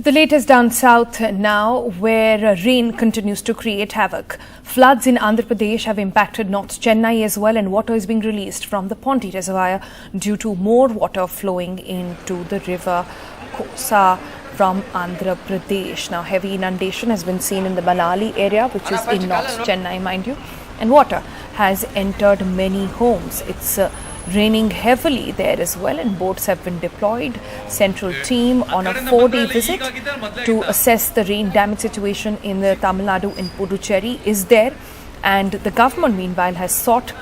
To the latest down south now, where rain continues to create havoc. Floods in Andhra Pradesh have impacted North Chennai as well, and water is being released from the Ponti Reservoir due to more water flowing into the river Kosa from Andhra Pradesh. Now, heavy inundation has been seen in the Banali area, which is in North Chennai, mind you, and water has entered many homes. It's raining heavily there as well, and boats have been deployed. Central team on a 4-day visit to assess the rain damage situation in the Tamil Nadu and Puducherry is there, and the government meanwhile has sought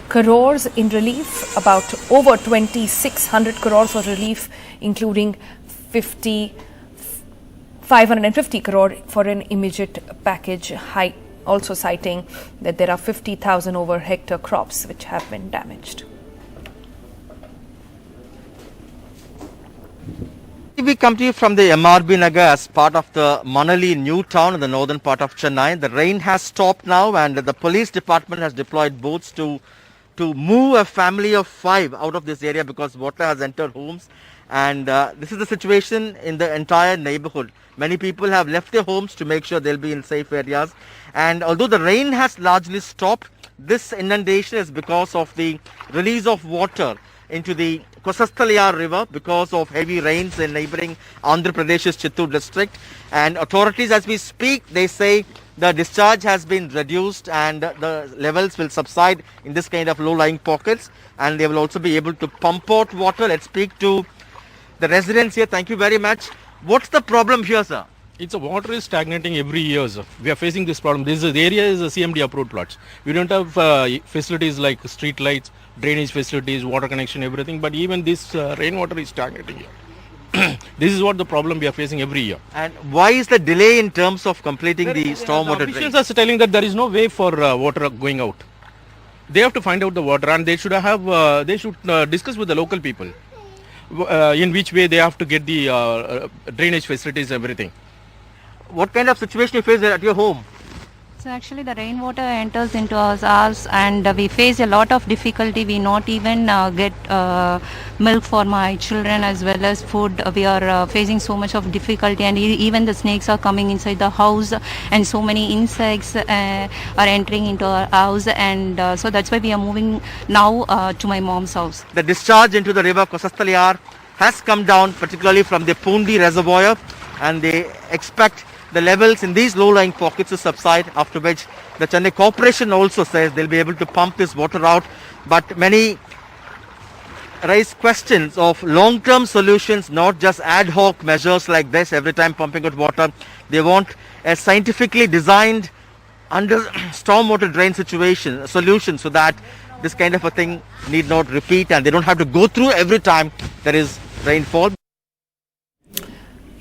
crores in relief, about over 2,600 crores for relief, including 550 crore for an immediate package, also citing that there are 50,000 over hectare crops which have been damaged. We come to you from the MRB Nagar as part of the Manali new town in the northern part of Chennai. The rain has stopped now, and the police department has deployed boats to move a family of 5 out of this area because water has entered homes. And this is the situation in the entire neighborhood. Many people have left their homes to make sure they'll be in safe areas. And although the rain has largely stopped, this inundation is because of the release of water into the Kosasthaliyar river because of heavy rains in neighboring Andhra Pradesh's Chittoor district. And authorities, as we speak, they say the discharge has been reduced and the levels will subside in this kind of low-lying pockets, and they will also be able to pump out water. Let's speak to the residents here. Thank you very much. What's the problem here, sir? It's a water is stagnating every year, sir. We are facing this problem. The area is a CMD approved plots. We don't have facilities like street lights, drainage facilities, water connection, everything. But even this rainwater is stagnating here. This is what the problem we are facing every year. And why is the delay in terms of completing the stormwater drain? Officials are telling that there is no way for water going out. They have to find out the water, and they should have discuss with the local people in which way they have to get the drainage facilities, everything. What kind of situation you face at your home? So actually the rainwater enters into our house, and we face a lot of difficulty. We not even get milk for my children as well as food. We are facing so much of difficulty, and even the snakes are coming inside the house, and so many insects are entering into our house, and so that's why we are moving now to my mom's house. The discharge into the river Kosasthaliyar has come down, particularly from the Pundi reservoir, and they expect the levels in these low-lying pockets to subside, after which the Chennai Corporation also says they'll be able to pump this water out. But many raise questions of long-term solutions, not just ad hoc measures like this, every time pumping out water. They want a scientifically designed stormwater drain solution so that this kind of a thing need not repeat and they don't have to go through every time there is rainfall.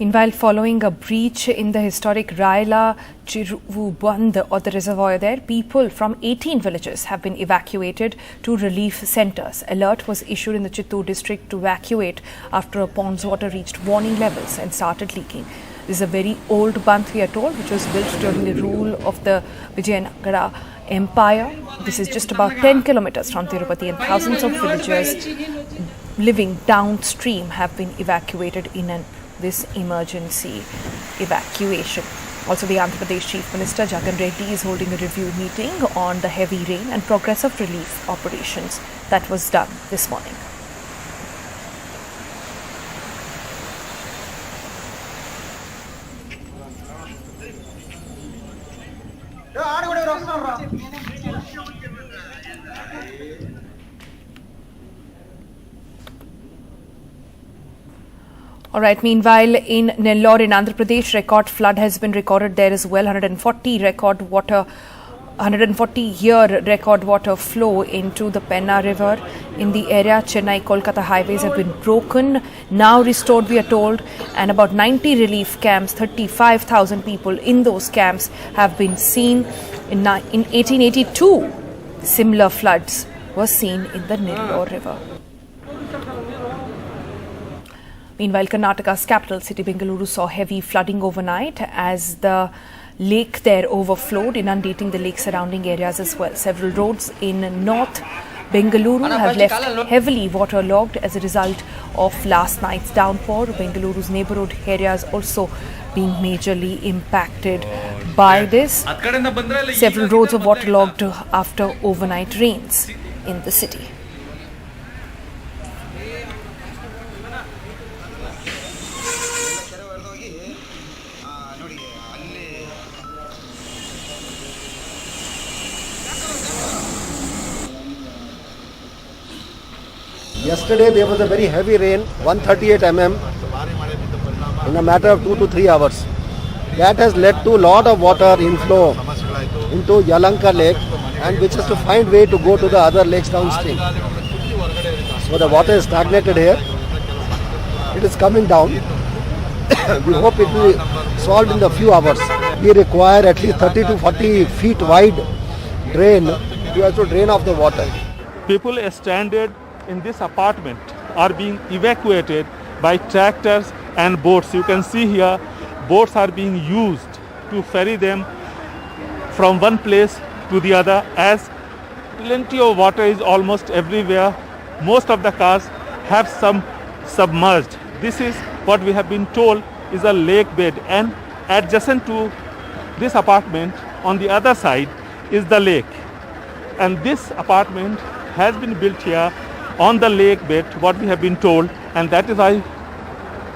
Meanwhile, following a breach in the historic Raila Chiruvu Bandh or the reservoir there, people from 18 villages have been evacuated to relief centres. Alert was issued in the Chittoor district to evacuate after a pond's water reached warning levels and started leaking. This is a very old bandh, we are told, which was built during the rule of the Vijayanagara Empire. This is just about 10 kilometers from Tirupati, and thousands of villagers living downstream have been evacuated in this emergency evacuation. Also, the Andhra Pradesh Chief Minister Jagan Reddy is holding a review meeting on the heavy rain and progressive relief operations that was done this morning. All right. Meanwhile, in Nellore in Andhra Pradesh, record flood has been recorded there as well. 140-year record water flow into the Penna River in the area. Chennai-Kolkata highways have been broken, now restored, we are told, and about 90 relief camps, 35,000 people in those camps have been seen. In 1882, similar floods were seen in the Nellore River. Meanwhile, Karnataka's capital city Bengaluru saw heavy flooding overnight as the lake there overflowed, inundating the lake surrounding areas as well. Several roads in North Bengaluru have left heavily waterlogged as a result of last night's downpour. Bengaluru's neighborhood areas also being majorly impacted by this. Several roads are waterlogged after overnight rains in the city. Yesterday there was a very heavy rain, 138 mm in a matter of 2 to 3 hours. That has led to a lot of water inflow into Yelahanka Lake, and which has to find way to go to the other lakes downstream. So the water is stagnated here. It is coming down. We hope it will be solved in a few hours. We require at least 30 to 40 feet wide drain to also drain off the water. People stranded in this apartment are being evacuated by tractors and boats. You can see here boats are being used to ferry them from one place to the other, as plenty of water is almost everywhere. Most of the cars have some submerged. This is what we have been told is a lake bed, and adjacent to this apartment on the other side is the lake, and this apartment has been built here on the lake bed, what we have been told, and that is why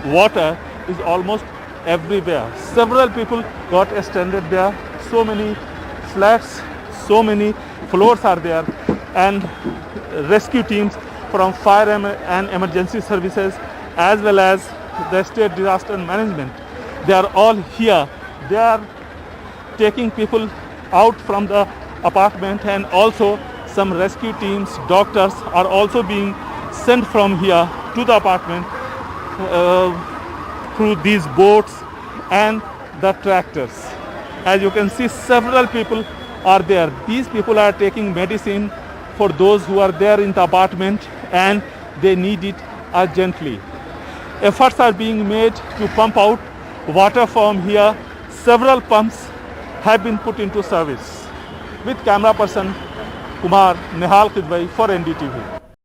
water is almost everywhere. Several people got stranded there. So many flats, so many floors are there, and rescue teams from fire and emergency services as well as the state disaster management, they are all here. They are taking people out from the apartment, and also some rescue teams, doctors are also being sent from here to the apartment through these boats and the tractors. As you can see, several people are there. These people are taking medicine for those who are there in the apartment, and they need it urgently. Efforts are being made to pump out water from here. Several pumps have been put into service. With camera person Kumar, Nihal Kidwai for NDTV.